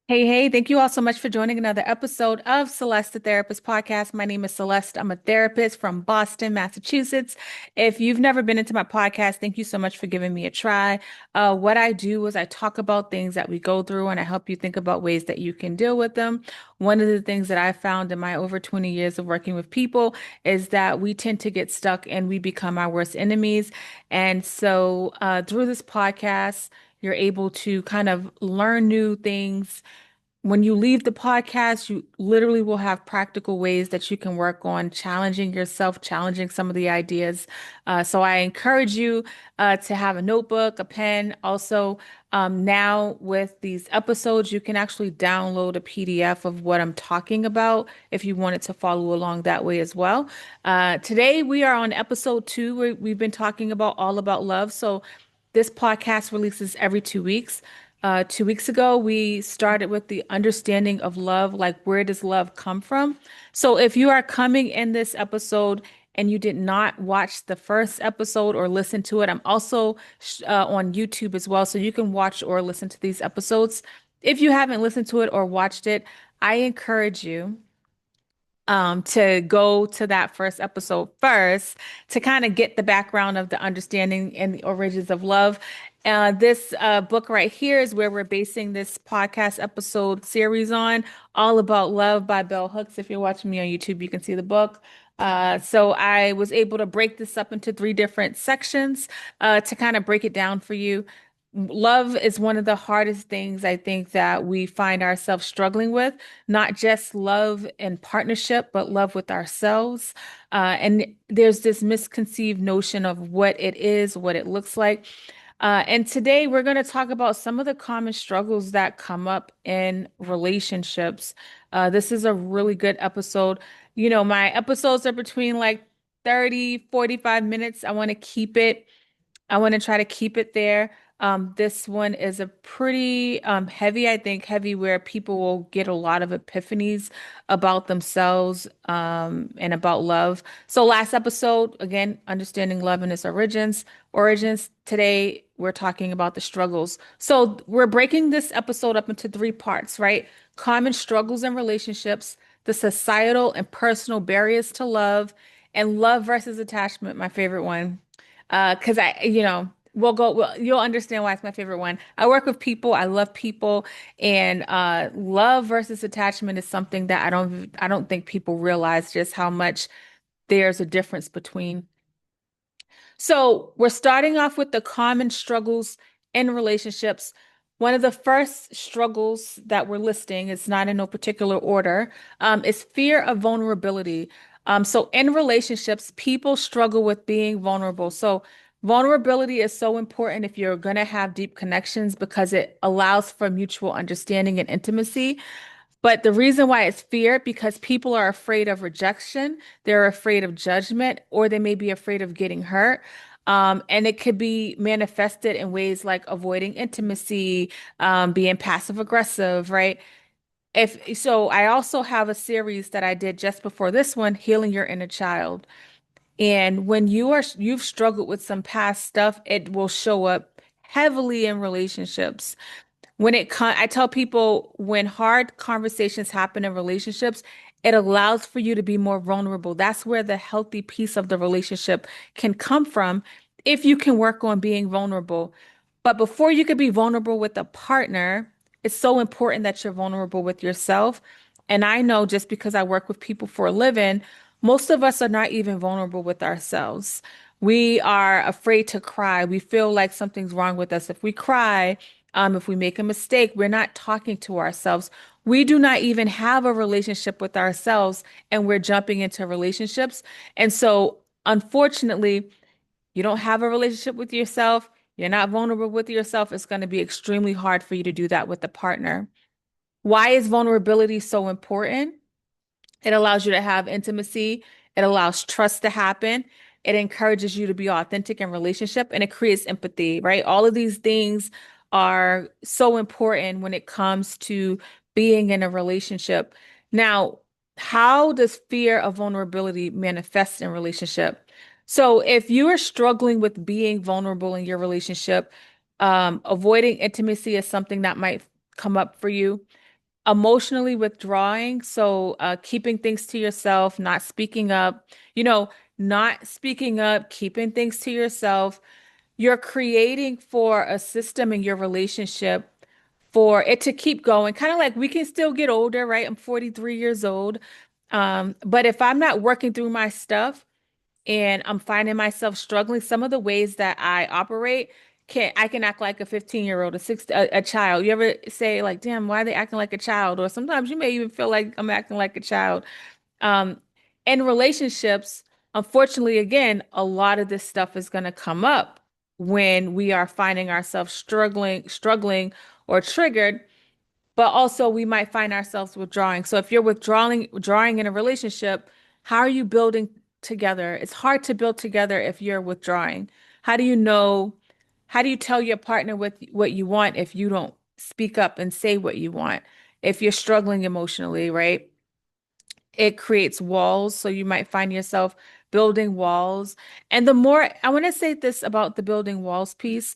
Hey, thank you all so much for joining another episode of Celeste the Therapist Podcast. My name is Celeste. I'm a therapist from Boston, Massachusetts. If you've never been into my podcast, thank you so much for giving me a try. What I do is I talk about things that we go through and I help you think about ways that you can deal with them. One of the things that I found in my over 20 years of working with people is that we tend to get stuck and we become our worst enemies. And so through this podcast, you're able to kind of learn new things. When you leave the podcast, you literally will have practical ways that you can work on challenging yourself, challenging some of the ideas. So I encourage you to have a notebook, a pen. Also, now with these episodes, you can actually download a PDF of what I'm talking about if you wanted to follow along that way as well. Today, we are on episode 2, where we've been talking about all about love. So this podcast releases every 2 weeks. 2 weeks ago, we started with the understanding of love, like where does love come from? So if you are coming in this episode and you did not watch the first episode or listen to it, I'm also on YouTube as well. So you can watch or listen to these episodes. If you haven't listened to it or watched it, I encourage you to go to that first episode first to kind of get the background of the understanding and the origins of love. This book right here is where we're basing this podcast episode series on, All About Love by Bell Hooks. If you're watching me on YouTube, you can see the book. So I was able to break this up into 3 different sections to kind of break it down for you. Love is one of the hardest things I think that we find ourselves struggling with, not just love in partnership, but love with ourselves. And there's this misconceived notion of what it is, what it looks like. And today we're going to talk about some of the common struggles that come up in relationships. This is a really good episode. You know, my episodes are between like 30, 45 minutes. I want to try to keep it there. This one is a pretty heavy, I think, heavy where people will get a lot of epiphanies about themselves and about love. So last episode, again, understanding love and its origins. Origins. Today, we're talking about the struggles. So we're breaking this episode up into 3 parts, right? Common struggles in relationships, the societal and personal barriers to love, and love versus attachment, my favorite one. Because you'll understand why it's my favorite one. I work with people, I love people, and love versus attachment is something that I don't think people realize just how much there's a difference between. So we're starting off with the common struggles in relationships. One of the first struggles that we're listing, it's not in no particular order, is fear of vulnerability. So in relationships, people struggle with being vulnerable. So vulnerability is so important if you're going to have deep connections because it allows for mutual understanding and intimacy. But the reason why it's fear, because people are afraid of rejection, they're afraid of judgment, or they may be afraid of getting hurt. And it could be manifested in ways like avoiding intimacy, being passive aggressive, right? If so, I also have a series that I did just before this one, Healing Your Inner Child. And when you've struggled with some past stuff, it will show up heavily in relationships. I tell people when hard conversations happen in relationships, it allows for you to be more vulnerable. That's where the healthy piece of the relationship can come from if you can work on being vulnerable. But before you could be vulnerable with a partner, it's so important that you're vulnerable with yourself. And I know just because I work with people for a living, most of us are not even vulnerable with ourselves. We are afraid to cry. We feel like something's wrong with us. If we cry, if we make a mistake, we're not talking to ourselves. We do not even have a relationship with ourselves, and we're jumping into relationships. And so, unfortunately, you don't have a relationship with yourself. You're not vulnerable with yourself. It's going to be extremely hard for you to do that with a partner. Why is vulnerability so important? It allows you to have intimacy. It allows trust to happen. It encourages you to be authentic in relationship and it creates empathy, right? All of these things are so important when it comes to being in a relationship. Now, how does fear of vulnerability manifest in relationship? So if you are struggling with being vulnerable in your relationship, avoiding intimacy is something that might come up for you. emotionally withdrawing. So, keeping things to yourself, not speaking up, you know, not speaking up, keeping things to yourself. You're creating for a system in your relationship for it to keep going. Kind of like we can still get older, right? I'm 43 years old. But if I'm not working through my stuff, and I'm finding myself struggling. Some of the ways that I operate I can act like a 15-year-old, a child. You ever say like, damn, why are they acting like a child? Or sometimes you may even feel like I'm acting like a child. Um, in relationships, unfortunately, again, a lot of this stuff is going to come up when we are finding ourselves struggling or triggered, but also we might find ourselves withdrawing. So if you're withdrawing in a relationship, how are you building together? It's hard to build together if you're withdrawing. How do you know, how do you tell your partner what you want if you don't speak up and say what you want? If you're struggling emotionally, right? It creates walls. So you might find yourself building walls. And the more, I want to say this about the building walls piece,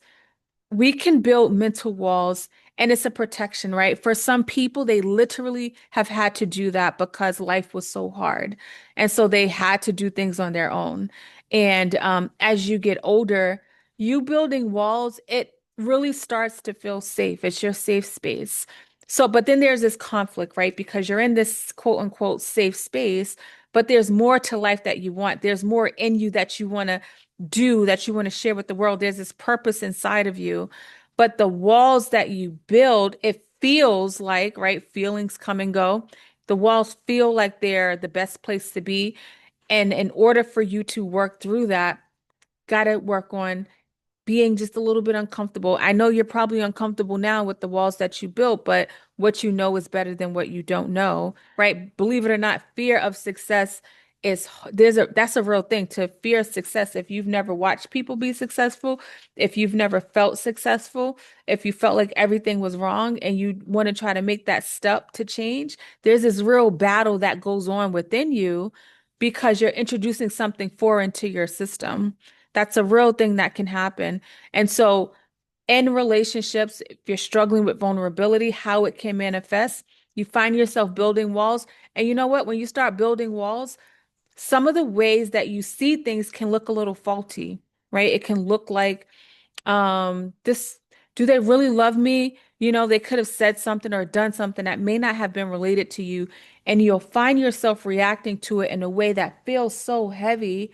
we can build mental walls and it's a protection, right? For some people, they literally have had to do that because life was so hard. And so they had to do things on their own. And as you get older, you building walls, it really starts to feel safe. It's your safe space. So, but then there's this conflict, right? Because you're in this quote unquote safe space, but there's more to life that you want. There's more in you that you want to do, that you want to share with the world. There's this purpose inside of you. But the walls that you build, it feels like, right? Feelings come and go. The walls feel like they're the best place to be. And in order for you to work through that, got to work on being just a little bit uncomfortable. I know you're probably uncomfortable now with the walls that you built, but what you know is better than what you don't know, right? Believe it or not, fear of success that's a real thing, to fear success. If you've never watched people be successful, if you've never felt successful, if you felt like everything was wrong and you want to try to make that step to change, there's this real battle that goes on within you because you're introducing something foreign to your system. That's a real thing that can happen. And so, in relationships, if you're struggling with vulnerability, how it can manifest, you find yourself building walls. And you know what? When you start building walls, some of the ways that you see things can look a little faulty, right? It can look like, this, do they really love me? You know, they could have said something or done something that may not have been related to you. And you'll find yourself reacting to it in a way that feels so heavy,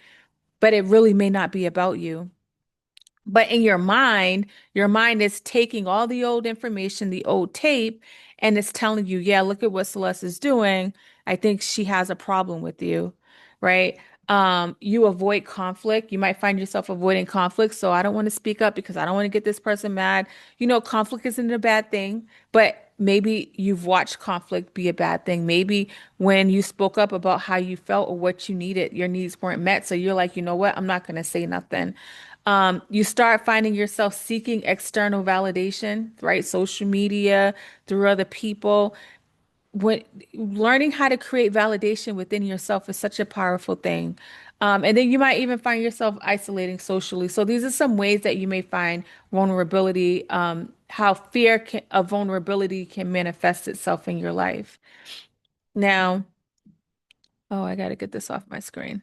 but it really may not be about you. But in your mind is taking all the old information, the old tape, and it's telling you, yeah, look at what Celeste is doing. I think she has a problem with you, right? You avoid conflict. You might find yourself avoiding conflict. So I don't want to speak up because I don't want to get this person mad. You know, conflict isn't a bad thing, but maybe you've watched conflict be a bad thing. Maybe when you spoke up about how you felt or what you needed, your needs weren't met. So you're like, you know what? I'm not going to say nothing. You start finding yourself seeking external validation, right? Social media, through other people. When learning how to create validation within yourself is such a powerful thing. And then you might even find yourself isolating socially. So these are some ways that you may find vulnerability, how of vulnerability can manifest itself in your life. Now, oh, I got to get this off my screen.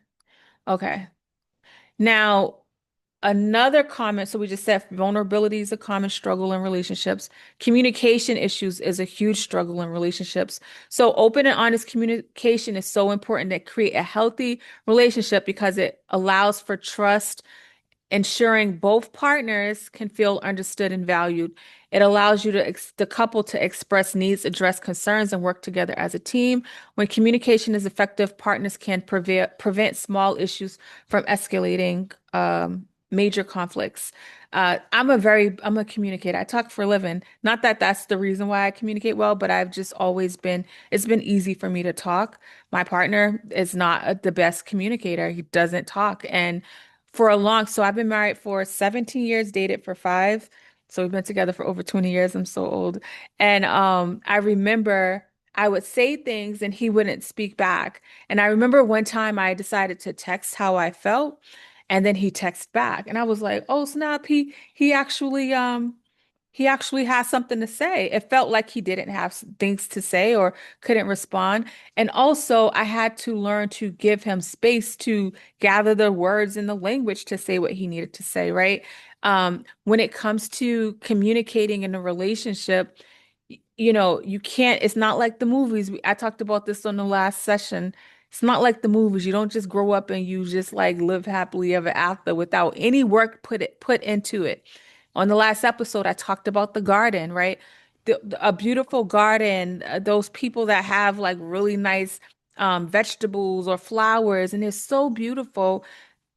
Okay. Now, another comment, so we just said vulnerability is a common struggle in relationships. Communication issues is a huge struggle in relationships. So open and honest communication is so important to create a healthy relationship because it allows for trust, ensuring both partners can feel understood and valued. It allows you to the couple to express needs, address concerns, and work together as a team. When communication is effective, partners can prevent small issues from escalating major conflicts. I'm a communicator. I talk for a living. Not that that's the reason why I communicate well, but I've just always been, it's been easy for me to talk. My partner is not the best communicator. He doesn't talk. And so I've been married for 17 years, dated for 5. So we've been together for over 20 years. I'm so old. And I remember I would say things and he wouldn't speak back. And I remember one time I decided to text how I felt, and then he texted back. And I was like, oh snap, he actually he actually has something to say. It felt like he didn't have things to say or couldn't respond. And also, I had to learn to give him space to gather the words and the language to say what he needed to say, right? When it comes to communicating in a relationship, you can't, it's not like the movies. I talked about this on the last session. It's not like the movies. You don't just grow up and you just like live happily ever after without any work put into it. On the last episode, I talked about the garden, right? A beautiful garden, those people that have like really nice vegetables or flowers, and it's so beautiful.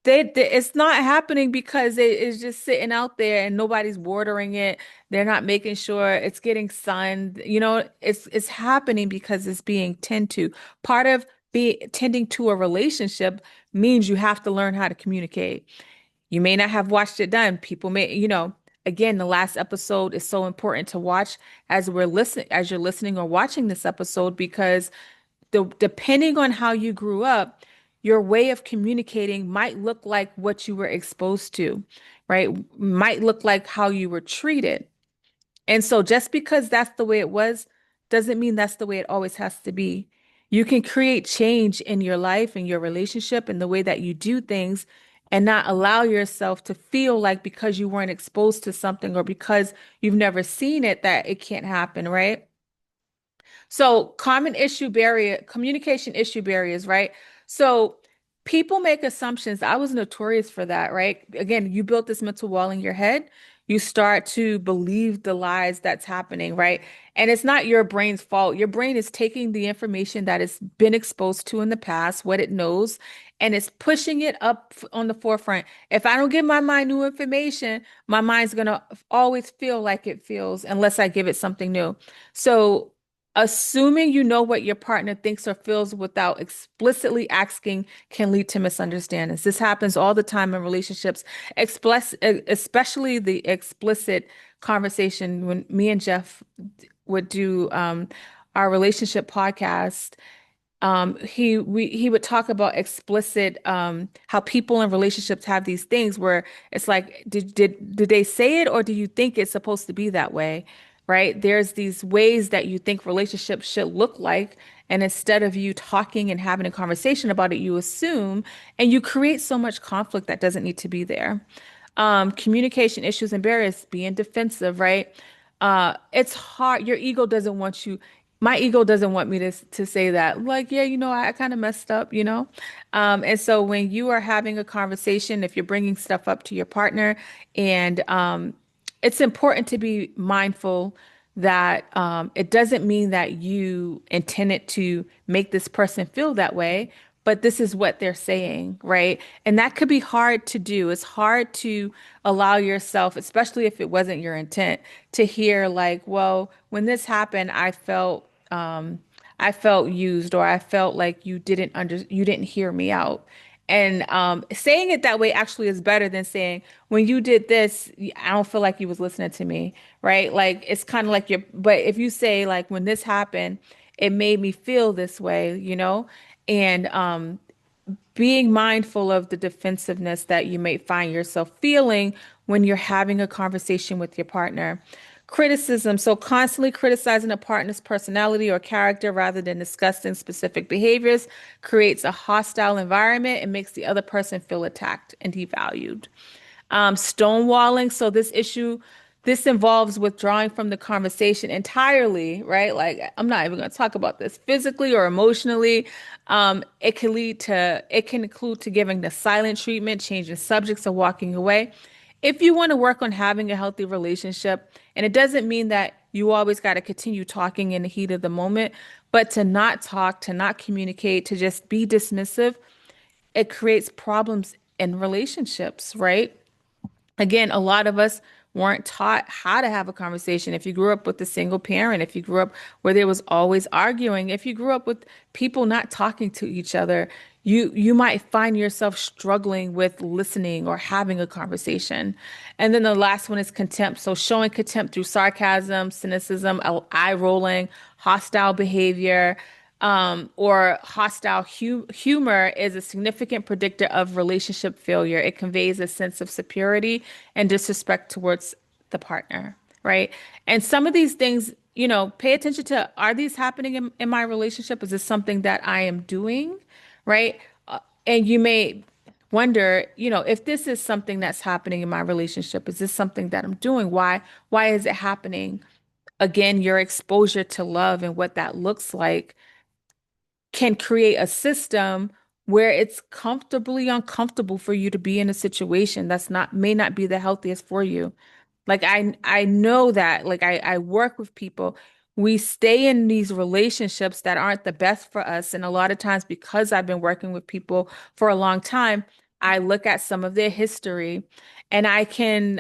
It's not happening because it is just sitting out there and nobody's watering it. They're not making sure it's getting sun. It's happening because it's being tended to. Part of be tending to a relationship means you have to learn how to communicate. You may not have watched it done. People may, again, the last episode is so important to watch as you're listening or watching this episode because depending on how you grew up, your way of communicating might look like what you were exposed to, right? Might look like how you were treated. And so just because that's the way it was, doesn't mean that's the way it always has to be. You can create change in your life and your relationship and the way that you do things and not allow yourself to feel like because you weren't exposed to something or because you've never seen it that it can't happen, right? So, communication issue barriers, right? So, people make assumptions. I was notorious for that, right? Again, you built this mental wall in your head. You start to believe the lies that's happening, right? And it's not your brain's fault. Your brain is taking the information that it's been exposed to in the past, what it knows, and it's pushing it up on the forefront. If I don't give my mind new information, my mind's going to always feel like it feels unless I give it something new. So, assuming you know what your partner thinks or feels without explicitly asking can lead to misunderstandings. This happens all the time in relationships, especially the explicit conversation when me and Jeff would do our relationship podcast. He would talk about explicit how people in relationships have these things where it's like did they say it or do you think it's supposed to be that way, right? There's these ways that you think relationships should look like, and instead of you talking and having a conversation about it, you assume, and you create so much conflict that doesn't need to be there. Communication issues and barriers, being defensive, right? It's hard. Your ego doesn't want you. My ego doesn't want me to say that. Like, yeah, I kind of messed up. And so when you are having a conversation, if you're bringing stuff up to your partner, and it's important to be mindful that it doesn't mean that you intended to make this person feel that way, but this is what they're saying, right? And that could be hard to do. It's hard to allow yourself, especially if it wasn't your intent, to hear like, well, when this happened, I felt used or I felt like you didn't hear me out. And saying it that way actually is better than saying, when you did this, I don't feel like you was listening to me, right? Like it's kind of like but if you say like, when this happened, it made me feel this way. And being mindful of the defensiveness that you may find yourself feeling when you're having a conversation with your partner. Criticism, so constantly criticizing a partner's personality or character rather than discussing specific behaviors creates a hostile environment and makes the other person feel attacked and devalued. Stonewalling. So this involves withdrawing from the conversation entirely, right? Like, I'm not even going to talk about this physically or emotionally. It can include to giving the silent treatment, changing subjects, or walking away. If you want to work on having a healthy relationship, and it doesn't mean that you always got to continue talking in the heat of the moment, but to not talk, to not communicate, to just be dismissive, it creates problems in relationships, right? Again, a lot of us weren't taught how to have a conversation. If you grew up with a single parent, if you grew up where there was always arguing, if you grew up with people not talking to each other, you might find yourself struggling with listening or having a conversation. And then the last one is contempt. So showing contempt through sarcasm, cynicism, eye rolling, hostile behavior or hostile humor is a significant predictor of relationship failure. It conveys a sense of superiority and disrespect towards the partner, right? And some of these things, pay attention to, are these happening in my relationship? Is this something that I am doing, right? And you may wonder, if this is something that's happening in my relationship, is this something that I'm doing? Why is it happening? Again, your exposure to love and what that looks like can create a system where it's comfortably uncomfortable for you to be in a situation that's not may not be the healthiest for you. Like I know that like I work with people. We stay in these relationships that aren't the best for us. And a lot of times because I've been working with people for a long time, I look at some of their history and I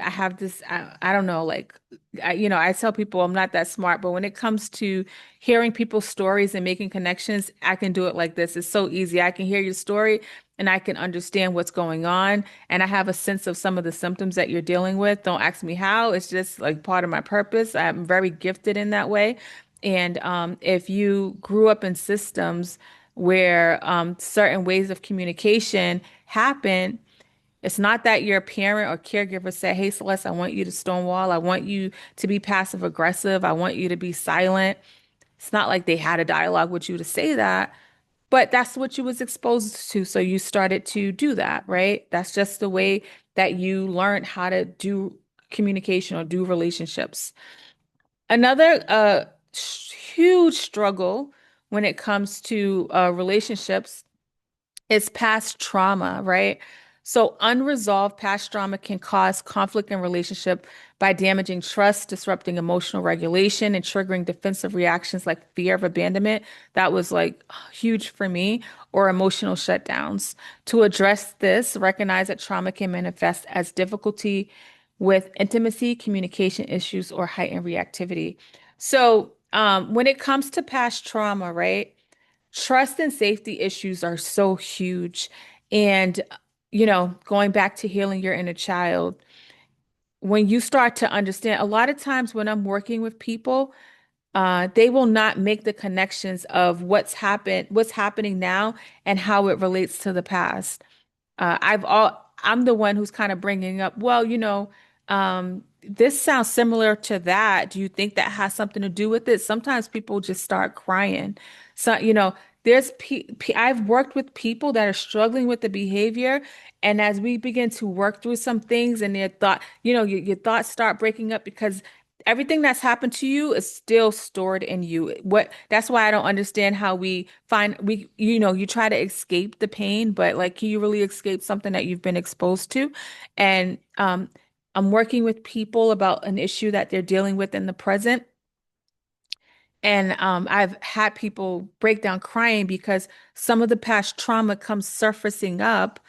have this, I don't know, like, I tell people I'm not that smart, but when it comes to hearing people's stories and making connections, I can do it like this. It's so easy. I can hear your story and I can understand what's going on. And I have a sense of some of the symptoms that you're dealing with. Don't ask me how. It's just like part of my purpose. I'm very gifted in that way. And if you grew up in systems where certain ways of communication happen, it's not that your parent or caregiver said, "Hey, Celeste, I want you to stonewall. I want you to be passive aggressive. I want you to be silent." It's not like they had a dialogue with you to say that, but that's what you was exposed to. So you started to do that, right? That's just the way that you learned how to do communication or do relationships. Another huge struggle when it comes to relationships is past trauma, right? So unresolved past trauma can cause conflict in relationship by damaging trust, disrupting emotional regulation, and triggering defensive reactions like fear of abandonment. That was like huge for me, or emotional shutdowns. To address this, recognize that trauma can manifest as difficulty with intimacy, communication issues, or heightened reactivity. So, when it comes to past trauma, right? Trust and safety issues are so huge. And, going back to healing your inner child, when you start to understand, a lot of times when I'm working with people, they will not make the connections of what's happening now and how it relates to the past. I'm the one who's kind of bringing up, well, this sounds similar to that. Do you think that has something to do with it? Sometimes people just start crying. So, I've worked with people that are struggling with the behavior, and as we begin to work through some things, and your thoughts start breaking up because everything that's happened to you is still stored in you. That's why I don't understand how you try to escape the pain, but like, can you really escape something that you've been exposed to? And I'm working with people about an issue that they're dealing with in the present. And I've had people break down crying because some of the past trauma comes surfacing up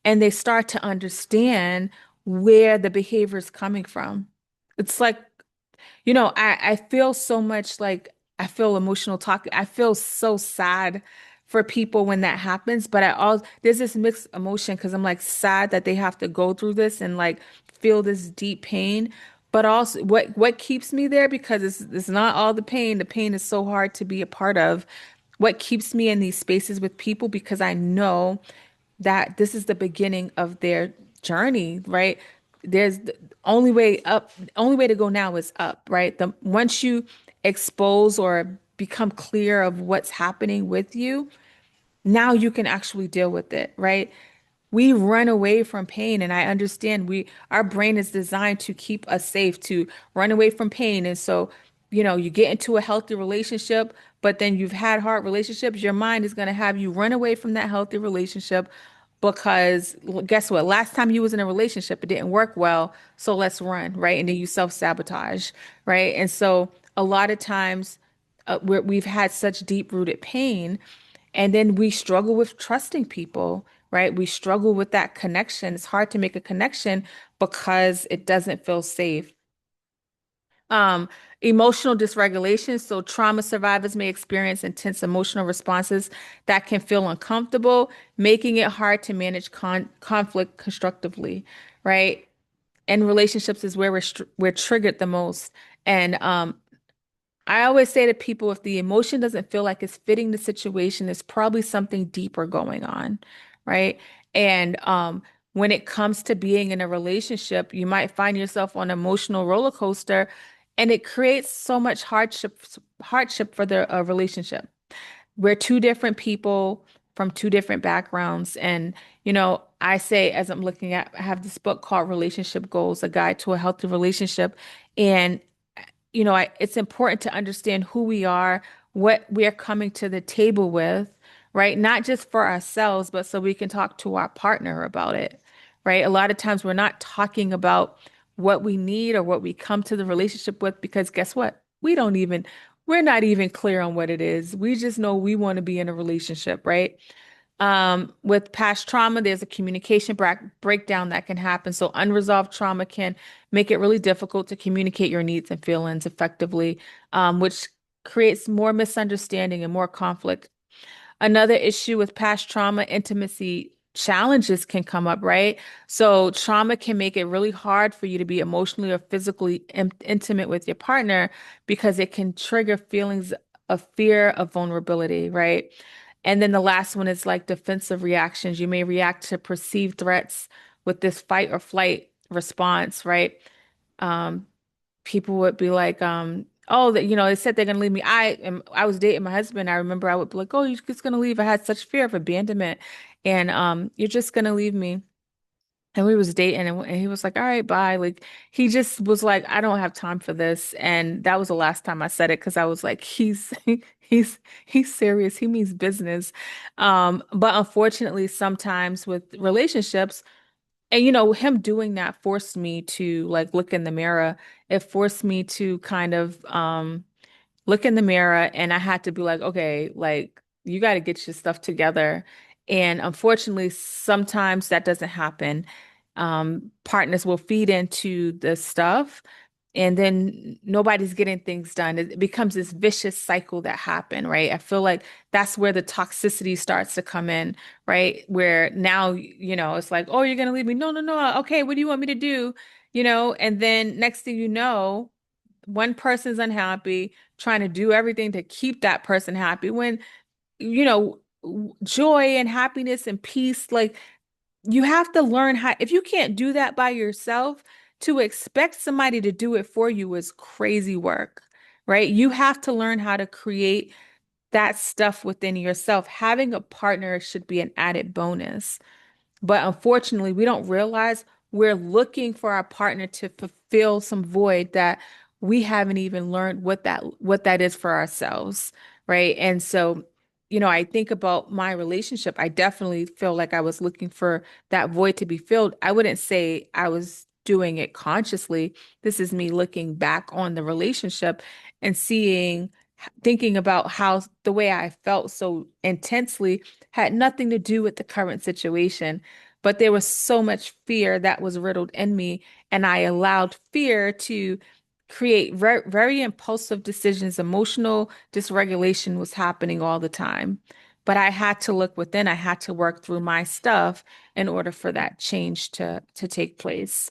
and they start to understand where the behavior is coming from. It's like, I feel so much like I feel emotional talking. I feel so sad for people when that happens, but there's this mixed emotion because I'm like sad that they have to go through this and like feel this deep pain. But also what keeps me there, because it's not all the pain. The pain is so hard to be a part of. What keeps me in these spaces with people, because I know that this is the beginning of their journey, right? There's the only way up, the only way to go now is up, right? Once you expose or become clear of what's happening with you, now you can actually deal with it, right? We run away from pain, and I understand our brain is designed to keep us safe, to run away from pain. And so, you get into a healthy relationship, but then you've had hard relationships, your mind is going to have you run away from that healthy relationship because guess what? Last time you was in a relationship, it didn't work well, so let's run, right? And then you self-sabotage, right? And so a lot of times we've had such deep-rooted pain, and then we struggle with trusting people, right? We struggle with that connection. It's hard to make a connection because it doesn't feel safe. Um, Emotional dysregulation. So trauma survivors may experience intense emotional responses that can feel uncomfortable, making it hard to manage conflict constructively, right? And relationships is where we're triggered the most. And I always say to people, if the emotion doesn't feel like it's fitting the situation, there's probably something deeper going on, right? And when it comes to being in a relationship, you might find yourself on an emotional roller coaster, and it creates so much hardship for the relationship. We're two different people from two different backgrounds. And, I say, as I'm looking at, I have this book called Relationship Goals, A Guide to a Healthy Relationship. And, it's important to understand who we are, what we're coming to the table with, right? Not just for ourselves, but so we can talk to our partner about it, right? A lot of times we're not talking about what we need or what we come to the relationship with because guess what? We're not even clear on what it is. We just know we want to be in a relationship, right? With past trauma, there's a communication breakdown that can happen. So unresolved trauma can make it really difficult to communicate your needs and feelings effectively, which creates more misunderstanding and more conflict. Another issue with past trauma, intimacy challenges can come up, right? So trauma can make it really hard for you to be emotionally or physically intimate with your partner because it can trigger feelings of fear, of vulnerability, right? And then the last one is like defensive reactions. You may react to perceived threats with this fight or flight response, right? Um, People would be like, oh, that they said they're gonna leave me. I was dating my husband. I remember I would be like, oh, you're just gonna leave. I had such fear of abandonment, and you're just gonna leave me. And we was dating, and he was like, all right, bye. Like he just was like, I don't have time for this. And that was the last time I said it because I was like, he's he's serious. He means business. But unfortunately, sometimes with relationships. And him doing that forced me to like look in the mirror. It forced me to kind of look in the mirror and I had to be like, okay, like you got to get your stuff together. And unfortunately, sometimes that doesn't happen. Partners will feed into the stuff and then nobody's getting things done. It becomes this vicious cycle that happen, right? I feel like that's where the toxicity starts to come in, right? Where now, it's like, oh, you're gonna leave me. No, no, no. Okay, what do you want me to do? And then next thing you know, one person's unhappy, trying to do everything to keep that person happy when, joy and happiness and peace, like you have to learn how, if you can't do that by yourself, to expect somebody to do it for you is crazy work, right? You have to learn how to create that stuff within yourself. Having a partner should be an added bonus. But unfortunately, we don't realize we're looking for our partner to fulfill some void that we haven't even learned what that is for ourselves, right? And so, I think about my relationship. I definitely feel like I was looking for that void to be filled. I wouldn't say I was doing it consciously. This is me looking back on the relationship and thinking about how the way I felt so intensely had nothing to do with the current situation. But there was so much fear that was riddled in me, and I allowed fear to create very impulsive decisions. Emotional dysregulation was happening all the time. But I had to look within, I had to work through my stuff in order for that change to take place.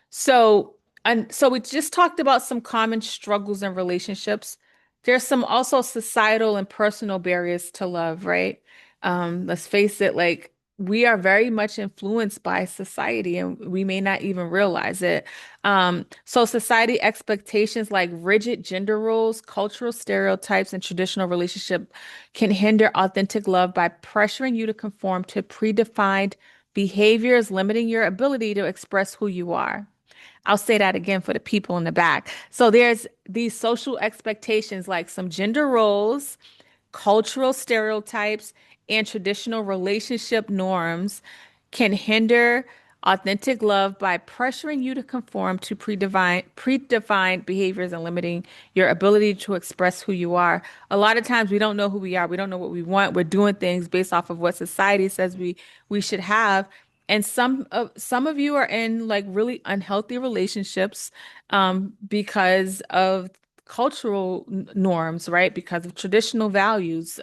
So we just talked about some common struggles in relationships. There's some also societal and personal barriers to love, right? Let's face it, like we are very much influenced by society and we may not even realize it. So society expectations like rigid gender roles, cultural stereotypes, and traditional relationship can hinder authentic love by pressuring you to conform to predefined behaviors, limiting your ability to express who you are. I'll say that again for the people in the back. So there's these social expectations like some gender roles, cultural stereotypes, and traditional relationship norms can hinder authentic love by pressuring you to conform to predefined behaviors and limiting your ability to express who you are. A lot of times we don't know who we are. We don't know what we want. We're doing things based off of what society says we should have. And some of you are in like really unhealthy relationships because of cultural norms, right? Because of traditional values.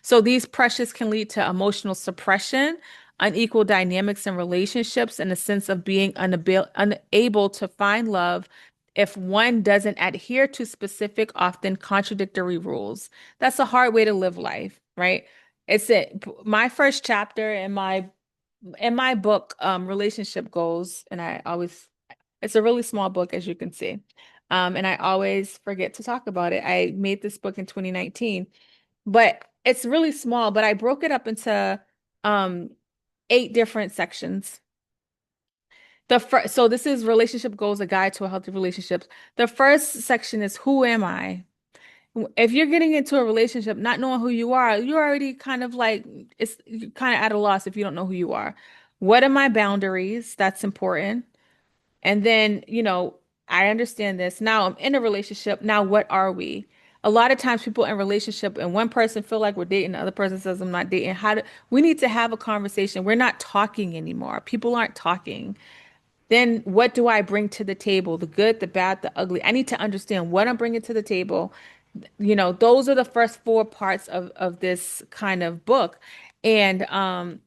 So these pressures can lead to emotional suppression, unequal dynamics in relationships, and a sense of being unable to find love if one doesn't adhere to specific, often contradictory rules. That's a hard way to live life, right? My first chapter in my book, Relationship Goals, and I always It's a really small book, as you can see. And I always forget to talk about it. I made this book in 2019, but it's really small, but I broke it up into um 8 different sections. The first, so this is relationship goals, a guide to a healthy relationship. The first section is who am I? If you're getting into a relationship not knowing who you are, you're already kind of like it's you're kind of at a loss if you don't know who you are. What are my boundaries? That's important. And then, I understand this. Now I'm in a relationship. Now what are we? A lot of times people in relationship and one person feel like we're dating, the other person says I'm not dating. We need to have a conversation. We're not talking anymore. People aren't talking. Then what do I bring to the table? The good, the bad, the ugly. I need to understand what I'm bringing to the table. Those are the first 4 parts of this kind of book. And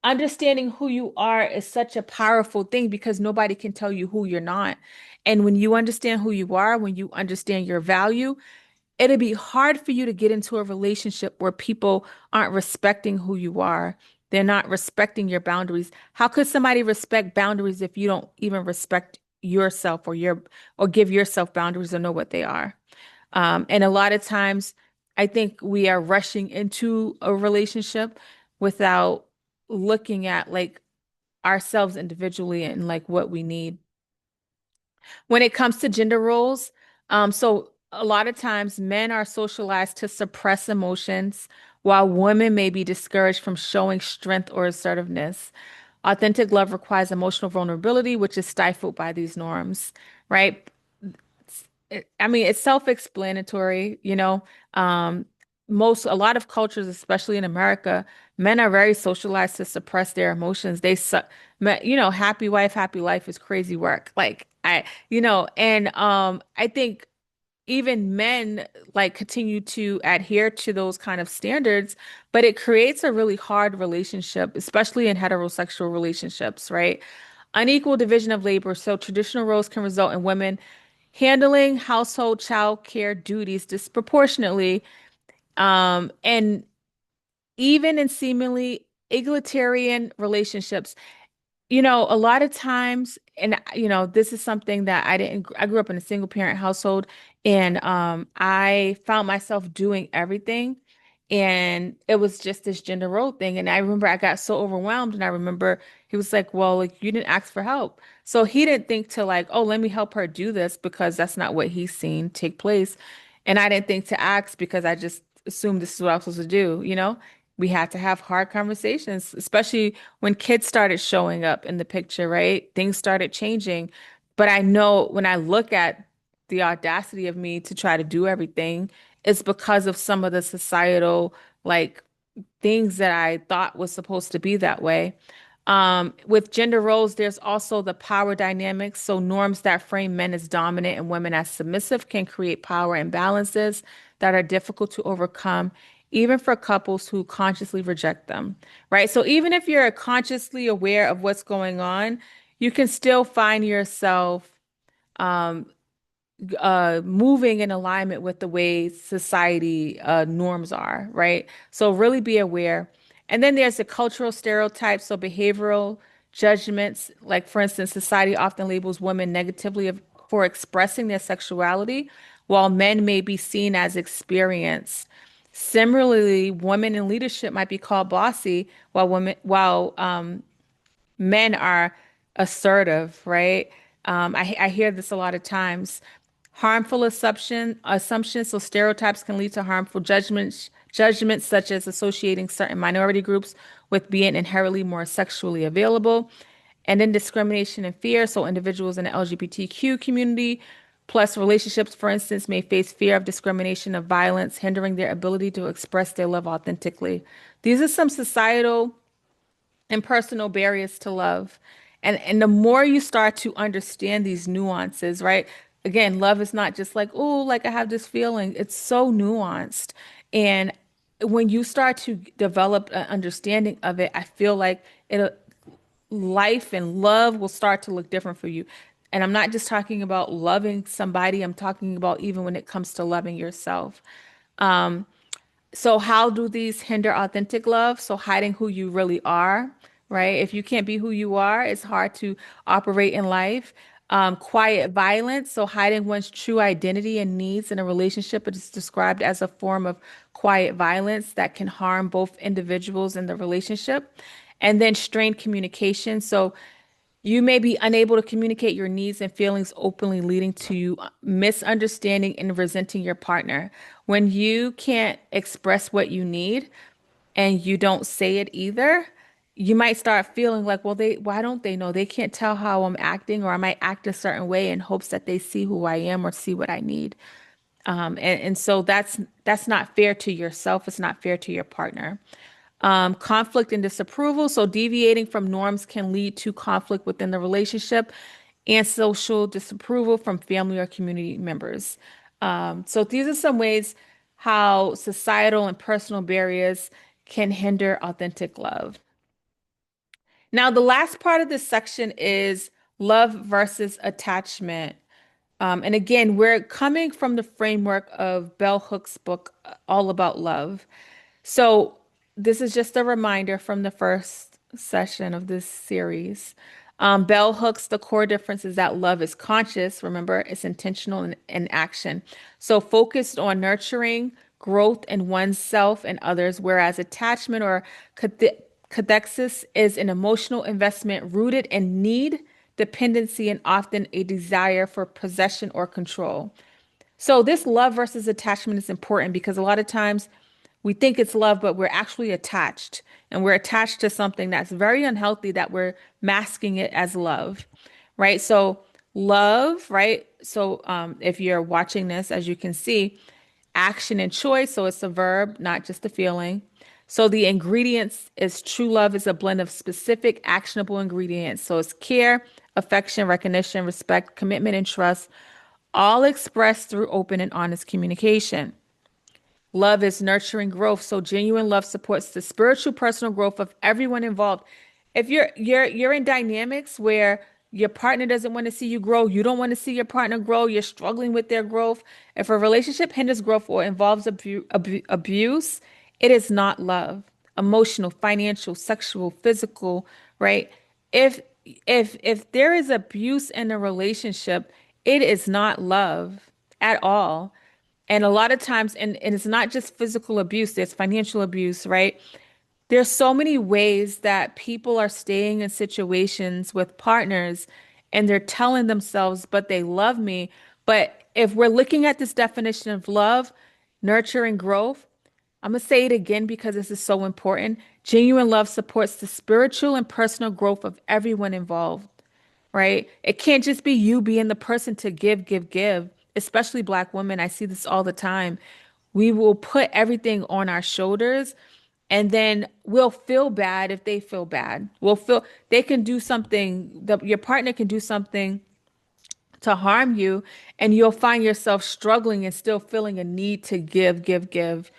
understanding who you are is such a powerful thing because nobody can tell you who you're not. And when you understand who you are, when you understand your value, it'll be hard for you to get into a relationship where people aren't respecting who you are. They're not respecting your boundaries. How could somebody respect boundaries if you don't even respect yourself or give yourself boundaries or know what they are? And a lot of times, I think we are rushing into a relationship without looking at like ourselves individually and like what we need. When it comes to gender roles, so a lot of times men are socialized to suppress emotions, while women may be discouraged from showing strength or assertiveness. Authentic love requires emotional vulnerability, which is stifled by these norms, right? I mean, it's self-explanatory, a lot of cultures, especially in America, men are very socialized to suppress their emotions. Happy wife, happy life is crazy work. I think even men like continue to adhere to those kind of standards, but it creates a really hard relationship, especially in heterosexual relationships, right? Unequal division of labor. So traditional roles can result in women handling household child care duties disproportionately, and even in seemingly egalitarian relationships. A lot of times, and this is something that I grew up in a single parent household, and I found myself doing everything. And it was just this gender role thing. And I remember I got so overwhelmed, and I remember he was like, well, like you didn't ask for help. So he didn't think to like, oh, let me help her do this because that's not what he's seen take place. And I didn't think to ask because I just assumed this is what I was supposed to do. We had to have hard conversations, especially when kids started showing up in the picture, right? Things started changing. But I know when I look at the audacity of me to try to do everything, it's because of some of the societal like things that I thought was supposed to be that way. With gender roles, there's also the power dynamics. So norms that frame men as dominant and women as submissive can create power imbalances that are difficult to overcome, even for couples who consciously reject them, right? So even if you're consciously aware of what's going on, you can still find yourself um, moving in alignment with the way society norms are, right? So really be aware. And then there's the cultural stereotypes, so behavioral judgments. Like, for instance, society often labels women negatively for expressing their sexuality, while men may be seen as experienced. Similarly, women in leadership might be called bossy, while men are assertive, right? I hear this a lot of times. Harmful assumptions, so stereotypes can lead to harmful judgments such as associating certain minority groups with being inherently more sexually available. And then discrimination and fear, so individuals in the LGBTQ community, plus relationships, for instance, may face fear of discrimination, of violence, hindering their ability to express their love authentically. These are some societal and personal barriers to love. And the more you start to understand these nuances, right? Again, love is not just like, oh, like I have this feeling. It's so nuanced. And when you start to develop an understanding of it, I feel like life and love will start to look different for you. And I'm not just talking about loving somebody, I'm talking about even when it comes to loving yourself. So how do these hinder authentic love? So hiding who you really are, right? If you can't be who you are, it's hard to operate in life. Quiet violence, so hiding one's true identity and needs in a relationship, it is described as a form of quiet violence that can harm both individuals in the relationship. And then strained communication. So you may be unable to communicate your needs and feelings openly, leading to misunderstanding and resenting your partner. When you can't express what you need and you don't say it either, you might start feeling like, well, why don't they know? They can't tell how I'm acting, or I might act a certain way in hopes that they see who I am or see what I need. And so that's not fair to yourself. It's not fair to your partner. Conflict and disapproval. So deviating from norms can lead to conflict within the relationship and social disapproval from family or community members. So these are some ways how societal and personal barriers can hinder authentic love. Now, the last part of this section is love versus attachment. And again, we're coming from the framework of Bell Hook's book, All About Love. So, this is just a reminder from the first session of this series. Bell Hooks, the core difference is that love is conscious. Remember, it's intentional in action. So, focused on nurturing growth in oneself and others, whereas attachment or cathexis is an emotional investment rooted in need, dependency, and often a desire for possession or control. So, this love versus attachment is important because a lot of times we think it's love, but we're actually attached. And we're attached to something that's very unhealthy that we're masking it as love, right? So, love, right? So, if you're watching this, as you can see, action and choice. So, it's a verb, not just a feeling. So, the ingredients is true love is a blend of specific actionable ingredients. So, it's care, affection, recognition, respect, commitment, and trust, all expressed through open and honest communication. Love is nurturing growth. So genuine love supports the spiritual personal growth of everyone involved. If you're in dynamics where your partner doesn't want to see you grow, you don't want to see your partner grow, you're struggling with their growth. If a relationship hinders growth or involves abuse, it is not love. Emotional, financial, sexual, physical, right? If if there is abuse in a relationship, it is not love at all. And a lot of times, and it's not just physical abuse, there's financial abuse, right? There's so many ways that people are staying in situations with partners and they're telling themselves, but they love me. But if we're looking at this definition of love, nurture and growth, I'm going to say it again because this is so important. Genuine love supports the spiritual and personal growth of everyone involved, right? It can't just be you being the person to give, give, give, especially Black women. I see this all the time. We will put everything on our shoulders and then we'll feel bad if they feel bad. We'll feel they can do something, your partner can do something to harm you, and you'll find yourself struggling and still feeling a need to give, give, give.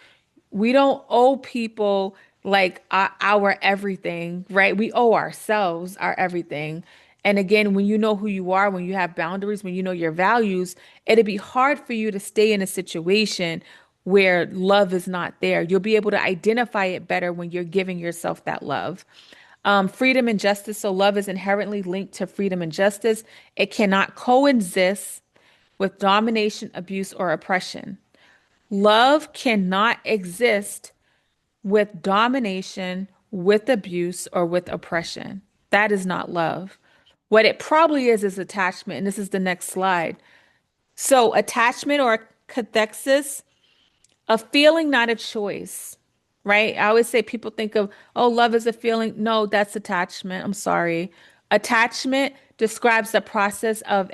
We don't owe people like our everything, right? We owe ourselves our everything. And again, when you know who you are, when you have boundaries, when you know your values, it'd be hard for you to stay in a situation where love is not there. You'll be able to identify it better when you're giving yourself that love. Freedom and justice. So love is inherently linked to freedom and justice. It cannot coexist with domination, abuse, or oppression. Love cannot exist with domination, with abuse, or with oppression. That is not love. What it probably is attachment. And this is the next slide. So, attachment or cathexis, a feeling, not a choice, right? I always say people think of, oh, love is a feeling. No, that's attachment. I'm sorry. Attachment describes the process of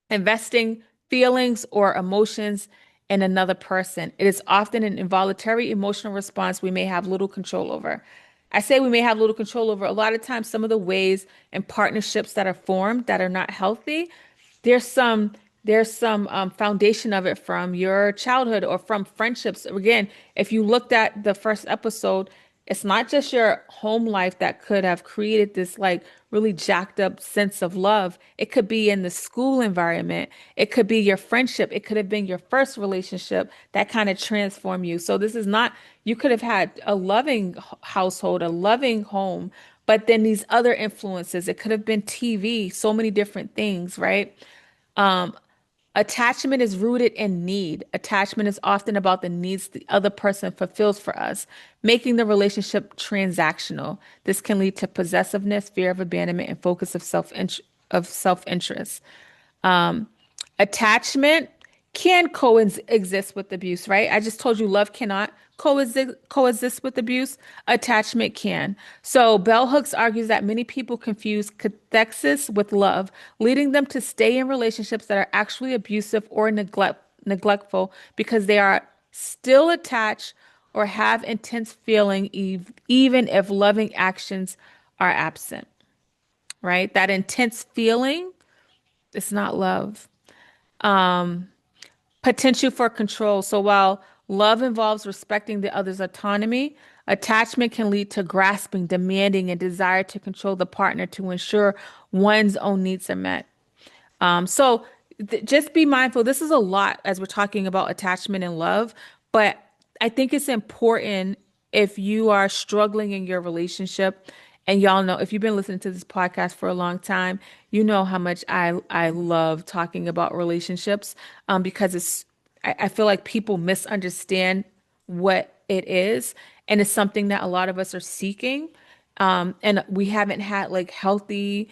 investing feelings or emotions in another person. It is often an involuntary emotional response we may have little control over. I say we may have little control over a lot of times some of the ways and partnerships that are formed that are not healthy. There's some there's some foundation of it from your childhood or from friendships. Again, if you looked at the first episode, it's not just your home life that could have created this like really jacked up sense of love. It could be in the school environment. It could be your friendship. It could have been your first relationship that kind of transformed you. So this is not, you could have had a loving household, a loving home, But then these other influences, it could have been TV, so many different things, right? Um, Attachment is rooted in need. Attachment is often about the needs the other person fulfills for us, making the relationship transactional. This can lead to possessiveness, fear of abandonment, and focus of self-interest. Um, Attachment can coexist with abuse, right? I just told you love cannot coexist with abuse. Attachment can. So Bell Hooks argues that many people confuse cathexis with love, leading them to stay in relationships that are actually abusive or neglectful because they are still attached or have intense feeling even if loving actions are absent, right? That intense feeling is not love. Um, Potential for control. So while love involves respecting the other's autonomy, attachment can lead to grasping, demanding, and desire to control the partner to ensure one's own needs are met. Just be mindful. This is a lot as we're talking about attachment and love, but I think it's important if you are struggling in your relationship, and y'all know if you've been listening to this podcast for a long time, you know how much I love talking about relationships, because I feel like people misunderstand what it is, and it's something that a lot of us are seeking, and we haven't had like healthy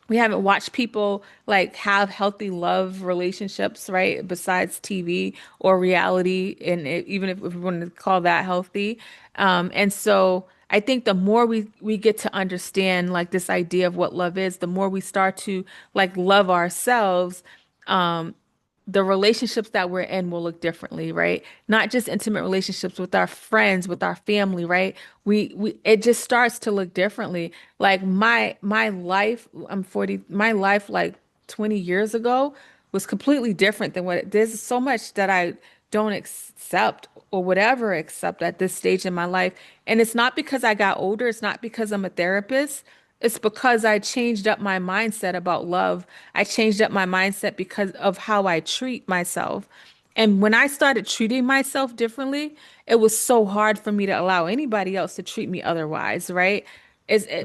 we haven't watched people like have healthy love relationships, right? Besides TV or reality, and even if we want to call that healthy. And so I think the more we get to understand like this idea of what love is, the more we start to like love ourselves. The relationships that we're in will look differently, right? Not just intimate relationships with our friends, with our family, right? We it just starts to look differently. Like my life, I'm 40, my life like 20 years ago was completely different than there's so much that I don't accept or whatever accept at this stage in my life. And it's not because I got older, it's not because I'm a therapist. It's because I changed up my mindset about love. I changed up my mindset because of how I treat myself. And when I started treating myself differently, it was so hard for me to allow anybody else to treat me otherwise, right?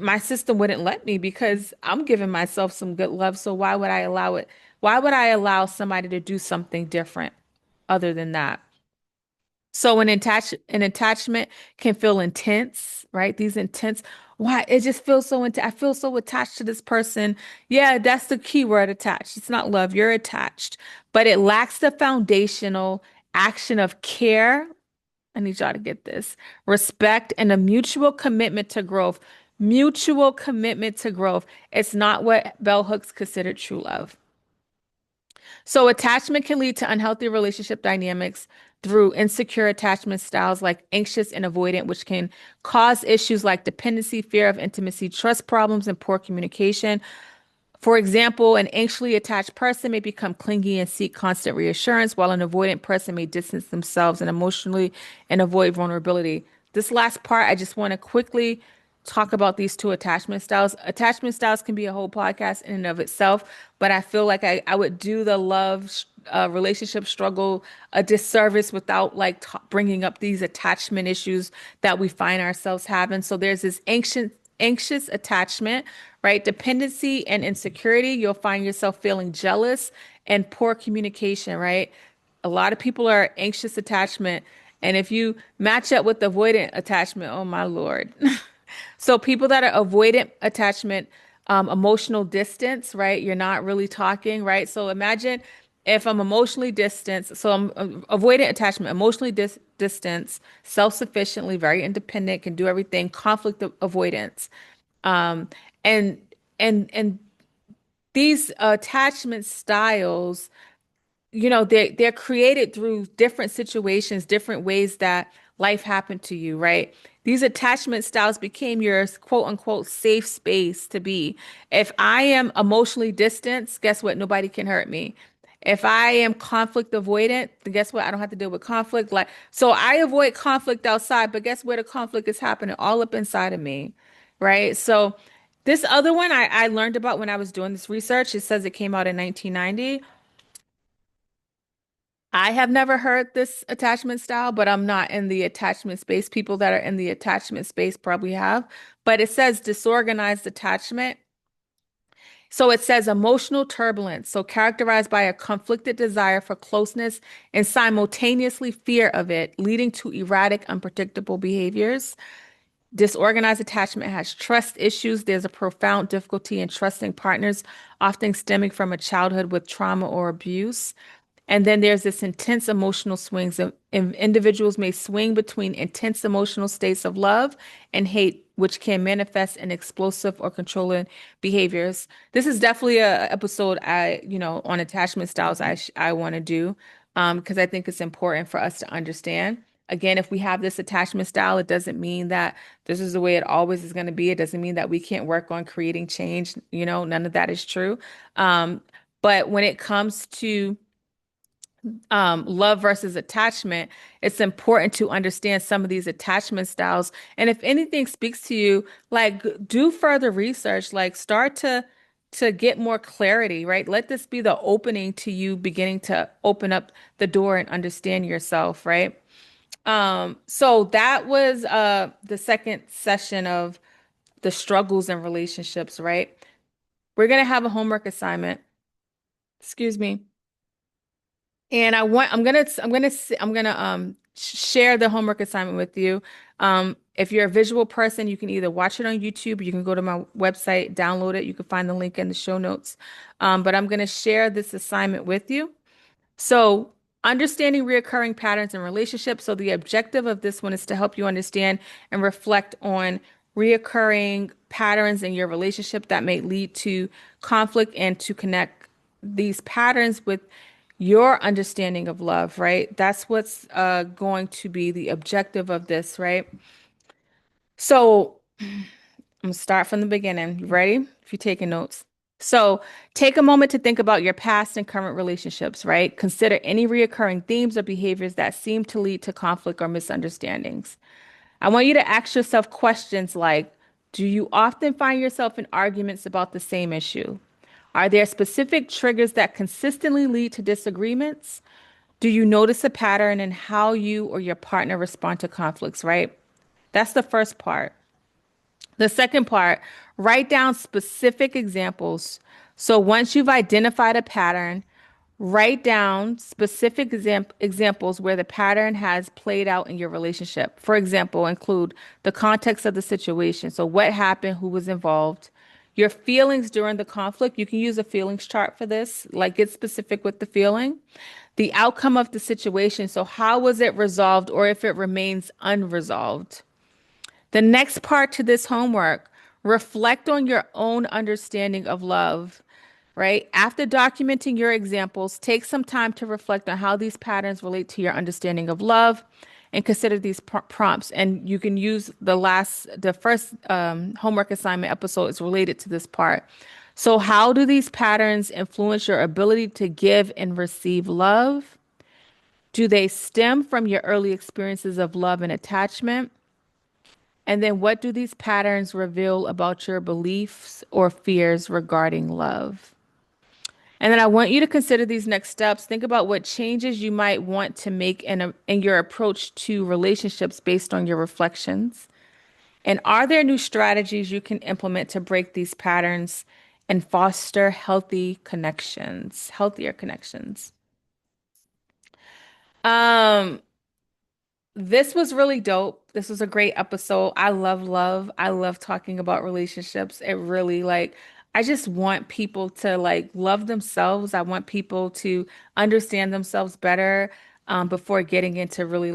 My system wouldn't let me because I'm giving myself some good love. So why would I allow it? Why would I allow somebody to do something different other than that? So an attachment can feel intense, right? These intense, why it just feels so intense. I feel so attached to this person. Yeah, that's the key word, attached. It's not love, you're attached, but it lacks the foundational action of care. I need y'all to get this. Respect and a mutual commitment to growth. Mutual commitment to growth. It's not what Bell Hooks considered true love. So attachment can lead to unhealthy relationship dynamics through insecure attachment styles like anxious and avoidant, which can cause issues like dependency, fear of intimacy, trust problems, and poor communication. For example, an anxiously attached person may become clingy and seek constant reassurance, while an avoidant person may distance themselves and emotionally and avoid vulnerability. This last part, I just want to quickly talk about these two attachment styles. Attachment styles can be a whole podcast in and of itself, but I feel like I would do the love relationship struggle a disservice without like bringing up these attachment issues that we find ourselves having. So there's this anxious attachment, right? Dependency and insecurity. You'll find yourself feeling jealous and poor communication, right? A lot of people are anxious attachment. And if you match up with avoidant attachment, oh my Lord. So people that are avoidant attachment, emotional distance, right? You're not really talking, right? So imagine if I'm emotionally distanced, so I'm avoidant attachment, emotionally distance, self-sufficiently, very independent, can do everything, conflict avoidance. Um, and and these attachment styles, they're created through different situations, different ways that life happened to you, right? These attachment styles became your quote unquote safe space to be. If I am emotionally distant, guess what? Nobody can hurt me. If I am conflict avoidant, then guess what? I don't have to deal with conflict. Like, so I avoid conflict outside, but guess where the conflict is happening? All up inside of me, right? So this other one I learned about when I was doing this research. It says it came out in 1990. I have never heard this attachment style, but I'm not in the attachment space. People that are in the attachment space probably have. But it says disorganized attachment. So it says emotional turbulence, so characterized by a conflicted desire for closeness and simultaneously fear of it, leading to erratic, unpredictable behaviors. Disorganized attachment has trust issues. There's a profound difficulty in trusting partners, often stemming from a childhood with trauma or abuse. And then there's this intense emotional swings. Individuals may swing between intense emotional states of love and hate, which can manifest in explosive or controlling behaviors. This is definitely a episode on attachment styles I want to do, because I think it's important for us to understand. Again, if we have this attachment style, it doesn't mean that this is the way it always is going to be. It doesn't mean that we can't work on creating change. None of that is true. But when it comes to love versus attachment, it's important to understand some of these attachment styles. And if anything speaks to you, like do further research, like start to get more clarity, right? Let this be the opening to you beginning to open up the door and understand yourself, right? So that was the second session of the struggles in relationships, right? We're gonna have a homework assignment. Excuse me. And I'm gonna share the homework assignment with you. If you're a visual person, you can either watch it on YouTube, you can go to my website, download it. You can find the link in the show notes. But I'm gonna share this assignment with you. So, understanding reoccurring patterns in relationships. So, the objective of this one is to help you understand and reflect on reoccurring patterns in your relationship that may lead to conflict and to connect these patterns with your understanding of love, right? That's what's going to be the objective of this, right? So, I'm gonna start from the beginning. You ready? If you're taking notes. So take a moment to think about your past and current relationships, right? Consider any reoccurring themes or behaviors that seem to lead to conflict or misunderstandings. I want you to ask yourself questions like, do you often find yourself in arguments about the same issue? Are there specific triggers that consistently lead to disagreements? Do you notice a pattern in how you or your partner respond to conflicts, right? That's the first part. The second part, write down specific examples. So once you've identified a pattern, write down specific examples where the pattern has played out in your relationship. For example, include the context of the situation. So what happened, who was involved, your feelings during the conflict. You can use a feelings chart for this, like get specific with the feeling. The outcome of the situation. So how was it resolved or if it remains unresolved? The next part to this homework, reflect on your own understanding of love, right? After documenting your examples, take some time to reflect on how these patterns relate to your understanding of love and consider these prompts. And you can use the first homework assignment episode is related to this part. So, how do these patterns influence your ability to give and receive love? Do they stem from your early experiences of love and attachment? And then what do these patterns reveal about your beliefs or fears regarding love? And then I want you to consider these next steps. Think about what changes you might want to make in your approach to relationships based on your reflections. And are there new strategies you can implement to break these patterns and foster healthier connections? Um, This was really dope. This was a great episode. I love love. I love talking about relationships. It really I just want people to love themselves. I want people to understand themselves better before getting into really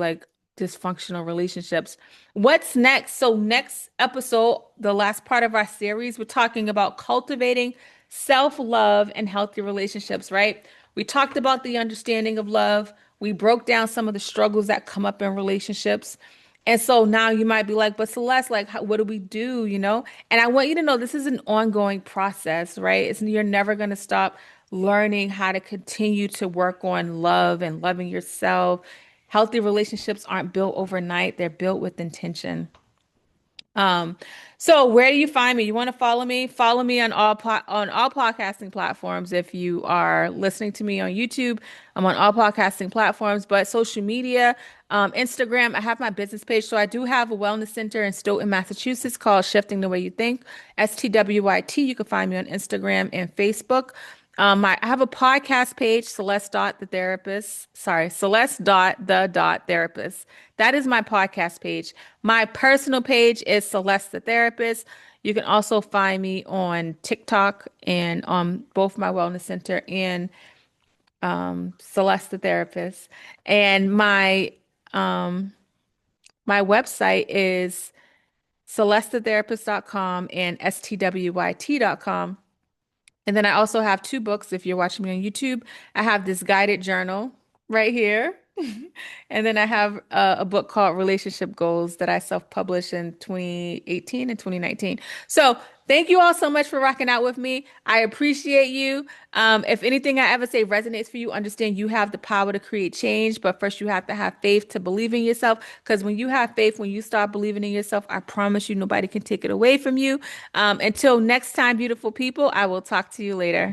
dysfunctional relationships. What's next? So next episode, the last part of our series, we're talking about cultivating self-love and healthy relationships, right? We talked about the understanding of love. We broke down some of the struggles that come up in relationships. And so now you might be like, but Celeste, what do we do? And I want you to know this is an ongoing process, right? You're never going to stop learning how to continue to work on love and loving yourself. Healthy relationships aren't built overnight, they're built with intention. Um, so where do you find me? You want to follow me? Follow me on on all podcasting platforms. If you are listening to me on YouTube, I'm on all podcasting platforms, but social media, Instagram, I have my business page. So I do have a wellness center in Stoughton, Massachusetts called Shifting the Way You Think, STWYT. You can find me on Instagram and Facebook. I have a podcast page, Celeste the therapist. That is my podcast page. My personal page is Celeste the Therapist. You can also find me on TikTok and on both my wellness center and Celeste the Therapist. And um, my website is celestethetherapist.com and stwyt.com. And then I also have two books. If you're watching me on YouTube, I have this guided journal right here. And then I have a book called Relationship Goals that I self-published in 2018 and 2019. So thank you all so much for rocking out with me. I appreciate you. If anything I ever say resonates for you, understand you have the power to create change, but first you have to have faith to believe in yourself. Because when you have faith, when you start believing in yourself, I promise you nobody can take it away from you. Until next time, beautiful people, I will talk to you later.